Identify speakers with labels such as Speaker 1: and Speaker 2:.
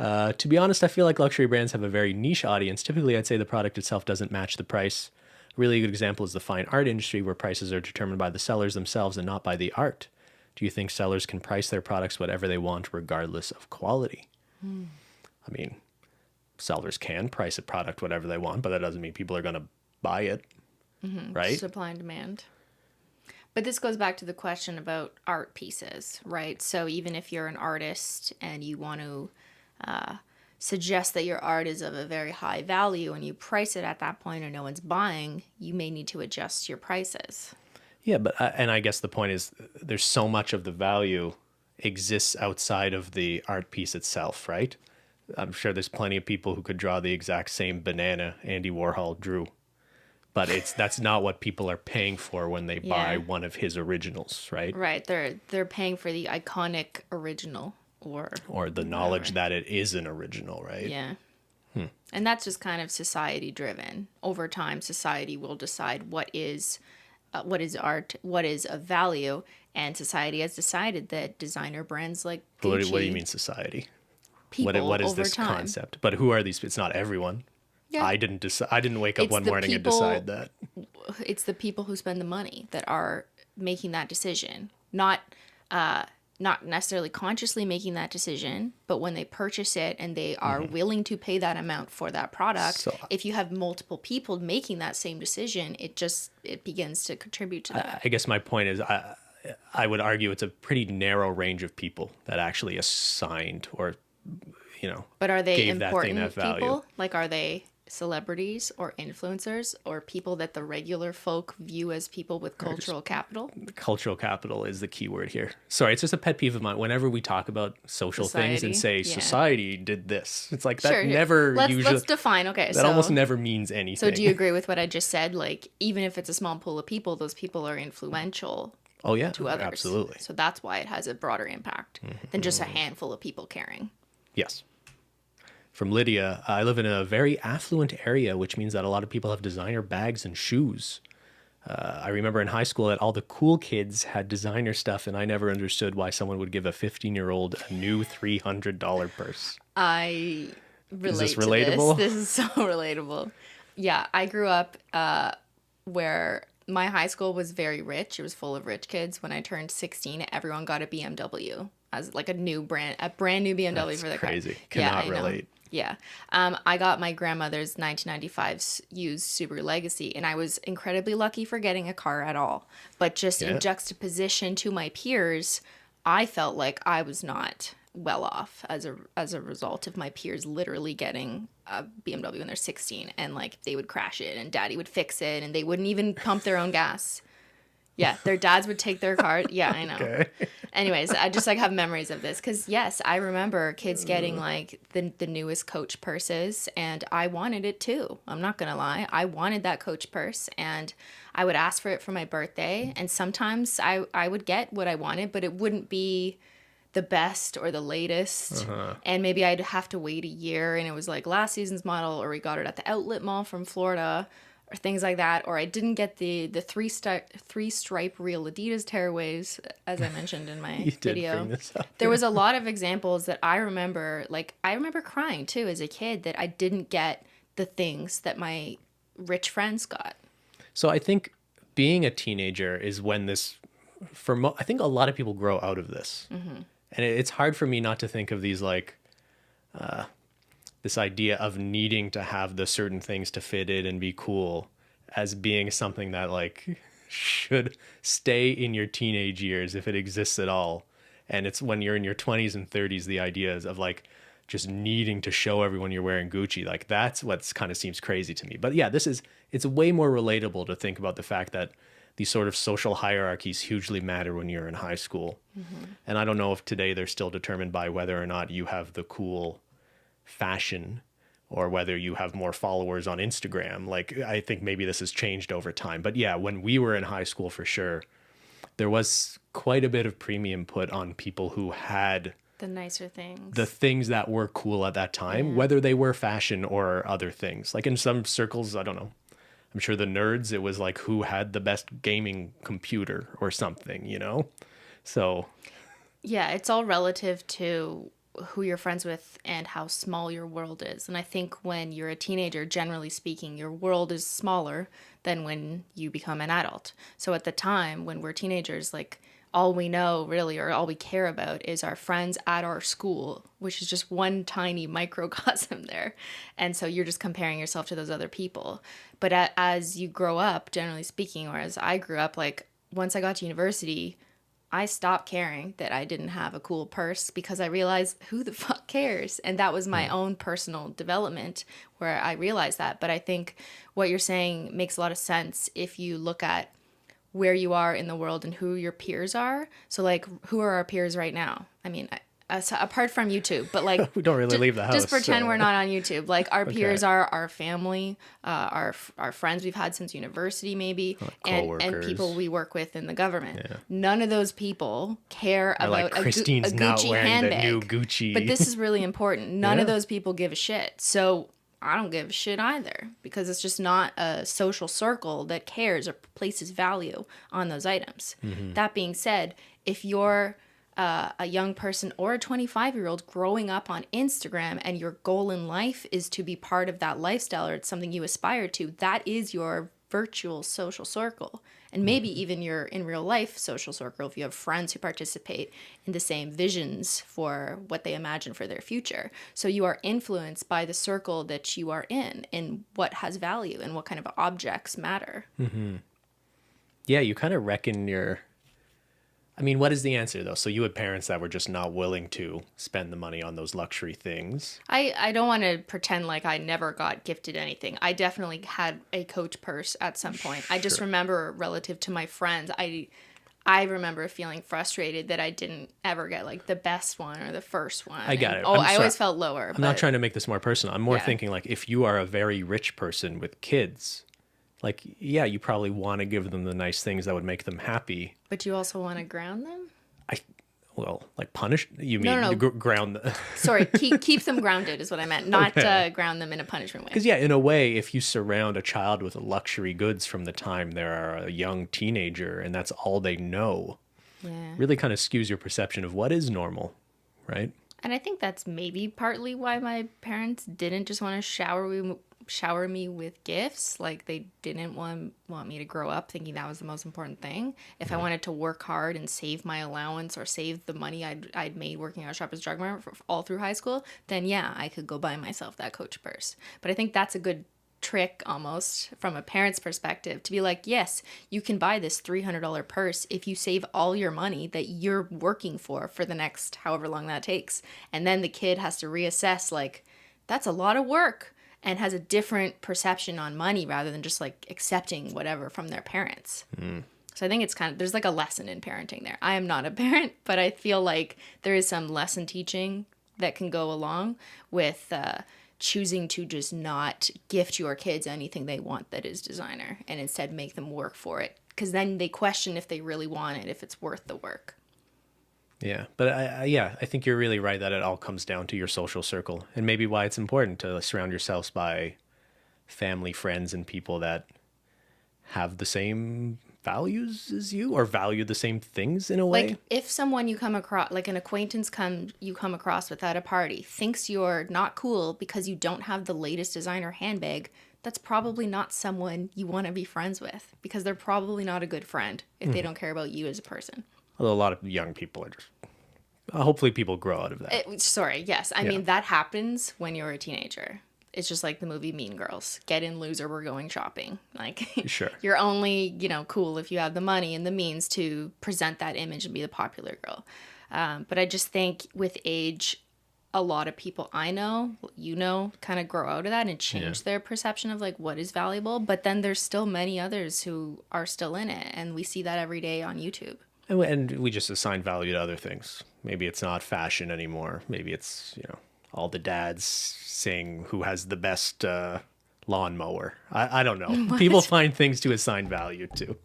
Speaker 1: To be honest, I feel like luxury brands have a very niche audience. Typically, I'd say the product itself doesn't match the price. A really good example is the fine art industry, where prices are determined by the sellers themselves and not by the art. Do you think sellers can price their products whatever they want, regardless of quality? I mean, sellers can price a product whatever they want, but that doesn't mean people are going to buy it, right?
Speaker 2: Supply and demand. But this goes back to the question about art pieces, right? So even if you're an artist and you want to suggest that your art is of a very high value and you price it at that point and no one's buying, you may need to adjust your prices.
Speaker 1: Yeah, but and I guess the point is there's so much of the value exists outside of the art piece itself, right? I'm sure there's plenty of people who could draw the exact same banana Andy Warhol drew, but that's not what people are paying for when they buy one of his originals, right?
Speaker 2: Right. They're paying for the iconic original or
Speaker 1: the knowledge that it is an original, right?
Speaker 2: Yeah. And that's just kind of society driven. Over time, society will decide what is art, what is of value, and society has decided that designer brands like Gucci.
Speaker 1: What do you mean society?
Speaker 2: People
Speaker 1: What is
Speaker 2: over
Speaker 1: this
Speaker 2: time.
Speaker 1: concept? But who are these? It's not everyone.
Speaker 2: Yeah.
Speaker 1: I didn't wake up
Speaker 2: It's
Speaker 1: one
Speaker 2: the
Speaker 1: morning and
Speaker 2: people-
Speaker 1: decide that.
Speaker 2: It's the people who spend the money that are making that decision, not necessarily consciously making that decision, but when they purchase it and they are willing to pay that amount for that product,
Speaker 1: So-
Speaker 2: if you have multiple people making that same decision, it begins to contribute to that.
Speaker 1: I guess my point is I would argue it's a pretty narrow range of people that actually assigned or,
Speaker 2: But are they
Speaker 1: gave that thing
Speaker 2: important
Speaker 1: that value.
Speaker 2: people? Like, are they celebrities or influencers or people that the regular folk view as people with cultural capital?
Speaker 1: Cultural capital is the key word here. Sorry, it's just a pet peeve of mine. Whenever we talk about social things and say
Speaker 2: Society, yeah.
Speaker 1: society did this, it's like that
Speaker 2: Sure.
Speaker 1: never usually.
Speaker 2: Let's define. Okay,
Speaker 1: That almost never means anything.
Speaker 2: So do you agree with what I just said? Like, even if it's a small pool of people, those people are influential
Speaker 1: Oh yeah,
Speaker 2: to others.
Speaker 1: absolutely.
Speaker 2: So that's why it has a broader impact than just a handful of people caring.
Speaker 1: Yes. From Lydia, I live in a very affluent area, which means that a lot of people have designer bags and shoes. I remember in high school that all the cool kids had designer stuff, and I never understood why someone would give a 15-year-old a new $300 purse.
Speaker 2: I relate
Speaker 1: this
Speaker 2: to
Speaker 1: relatable?
Speaker 2: this. This is so relatable. Yeah, I grew up where my high school was very rich. It was full of rich kids. When I turned 16, everyone got a BMW as like a brand new BMW
Speaker 1: That's
Speaker 2: for their car.
Speaker 1: crazy.
Speaker 2: Yeah,
Speaker 1: Cannot
Speaker 2: I know.
Speaker 1: relate.
Speaker 2: Yeah. I got my grandmother's 1995 used Subaru Legacy, and I was incredibly lucky for getting a car at all. But just
Speaker 1: Yeah.
Speaker 2: in juxtaposition to my peers, I felt like I was not well off as a result of my peers literally getting a BMW when they're 16, and like they would crash it and daddy would fix it and they wouldn't even pump their own gas. Yeah, their dads would take their car. Yeah, I know.
Speaker 1: Okay.
Speaker 2: Anyways, I just like have memories of this because yes, I remember kids getting like the newest Coach purses, and I wanted it too. I'm not gonna lie, I wanted that Coach purse, and I would ask for it for my birthday, and sometimes I would get what I wanted, but it wouldn't be the best or the latest, and maybe I'd have to wait a year, and it was like last season's model, or we got it at the outlet mall from Florida, or things like that, or I didn't get the three stripe real Adidas tearaways, as I mentioned in my
Speaker 1: You did
Speaker 2: video.
Speaker 1: bring this up.
Speaker 2: There was a lot of examples that I remember, like I remember crying too as a kid that I didn't get the things that my rich friends got.
Speaker 1: So I think being a teenager is when this, I think a lot of people grow out of this.
Speaker 2: Mm-hmm.
Speaker 1: And it's hard for me not to think of these like, this idea of needing to have the certain things to fit in and be cool as being something that like should stay in your teenage years if it exists at all. And it's when you're in your 20s and 30s, the ideas of like just needing to show everyone you're wearing Gucci, like that's what's kind of seems crazy to me. But yeah, it's way more relatable to think about the fact that these sort of social hierarchies hugely matter when you're in high school. Mm-hmm. And I don't know if today they're still determined by whether or not you have the cool fashion or whether you have more followers on Instagram. Like, I think maybe this has changed over time. But yeah, when we were in high school, for sure, there was quite a bit of premium put on people who had
Speaker 2: The nicer things.
Speaker 1: the things that were cool at that time, whether they were fashion or other things. Like in some circles, I don't know, I'm sure the nerds, it was like who had the best gaming computer or something, you know? So
Speaker 2: Yeah, it's all relative to who you're friends with and how small your world is. And I think when you're a teenager, generally speaking, your world is smaller than when you become an adult. So at the time when we're teenagers, like all we know really, or all we care about is our friends at our school, which is just one tiny microcosm there. And so you're just comparing yourself to those other people. But as you grow up, generally speaking, or as I grew up, like once I got to university, I stopped caring that I didn't have a cool purse because I realized who the fuck cares? And that was my own personal development where I realized that. But I think what you're saying makes a lot of sense if you look at where you are in the world and who your peers are. So like, who are our peers right now? I mean, apart from YouTube, but like
Speaker 1: We don't really leave the house.
Speaker 2: just pretend
Speaker 1: so-
Speaker 2: we're not on YouTube. Like our
Speaker 1: Okay.
Speaker 2: peers are our family, our friends we've had since university, maybe, and
Speaker 1: coworkers.
Speaker 2: people we work with in the government. None of those people care
Speaker 1: Or
Speaker 2: about
Speaker 1: like
Speaker 2: a
Speaker 1: Christine's not
Speaker 2: Gucci
Speaker 1: wearing
Speaker 2: handbag.
Speaker 1: the new Gucci.
Speaker 2: But this is really important. None of
Speaker 1: Yeah.
Speaker 2: those people give a shit. So I don't give a shit either because it's just not a social circle that cares or places value on those items. That being said, if you're a young person or a 25-year-old growing up on Instagram and your goal in life is to be part of that lifestyle or it's something you aspire to, that is your virtual social circle. And maybe even your in real life social circle if you have friends who participate in the same visions for what they imagine for their future. So you are influenced by the circle that you are in what has value and what kind of objects matter.
Speaker 1: Yeah, you kind of reckon I mean, what is the answer though? So you had parents that were just not willing to spend the money on those luxury things.
Speaker 2: I don't want to pretend like I never got gifted anything. I definitely had a Coach purse at some point. I just remember relative to my friends, I remember feeling frustrated that I didn't ever get like the best one or the first one.
Speaker 1: I got it.
Speaker 2: Oh,
Speaker 1: I'm
Speaker 2: I always
Speaker 1: sorry.
Speaker 2: felt lower.
Speaker 1: I'm not trying to make this more personal. I'm more
Speaker 2: Yeah.
Speaker 1: thinking like if you are a very rich person with kids, like, yeah, you probably want to give them the nice things that would make them happy.
Speaker 2: But you also want to ground them?
Speaker 1: Well, like punish, you mean
Speaker 2: No.
Speaker 1: ground the...
Speaker 2: Sorry, keep them grounded is what I meant, not
Speaker 1: Okay.
Speaker 2: ground them in a punishment way.
Speaker 1: Because yeah, in a way, if you surround a child with luxury goods from the time they're a young teenager and that's all they know,
Speaker 2: Yeah.
Speaker 1: really kind of skews your perception of what is normal, right?
Speaker 2: And I think that's maybe partly why my parents didn't just want to shower me with gifts. Like they didn't want me to grow up thinking that was the most important thing. If I wanted to work hard and save my allowance or save the money I'd made working at Shoppers Drug Mart all through high school, then yeah, I could go buy myself that Coach purse. But I think that's a good trick almost from a parent's perspective to be like, yes, you can buy this $300 purse if you save all your money that you're working for the next however long that takes. And then the kid has to reassess like, that's a lot of work, and has a different perception on money rather than just like accepting whatever from their parents. So I think it's there's like a lesson in parenting there. I am not a parent, but I feel like there is some lesson teaching that can go along with choosing to just not gift your kids anything they want that is designer and instead make them work for it. Because then they question if they really want it, if it's worth the work.
Speaker 1: Yeah, but I think you're really right that it all comes down to your social circle and maybe why it's important to surround yourselves by family, friends, and people that have the same values as you or value the same things in a way.
Speaker 2: Like if someone you come across, like an acquaintance you come across with at a party, thinks you're not cool because you don't have the latest designer handbag, that's probably not someone you want to be friends with because they're probably not a good friend if they don't care about you as a person.
Speaker 1: Although a lot of young people are just... hopefully people grow out of that.
Speaker 2: I mean, that happens when you're a teenager. It's just like the movie Mean Girls. Get in, loser, we're going shopping. Like,
Speaker 1: Sure.
Speaker 2: You're only, cool if you have the money and the means to present that image and be the popular girl. But I just think with age, a lot of people I know, kind of grow out of that and change their perception of like what is valuable. But then there's still many others who are still in it. And we see that every day on YouTube.
Speaker 1: And we just assign value to other things. Maybe it's not fashion anymore. Maybe it's, all the dads saying who has the best lawnmower. I don't know. People find things to assign value to.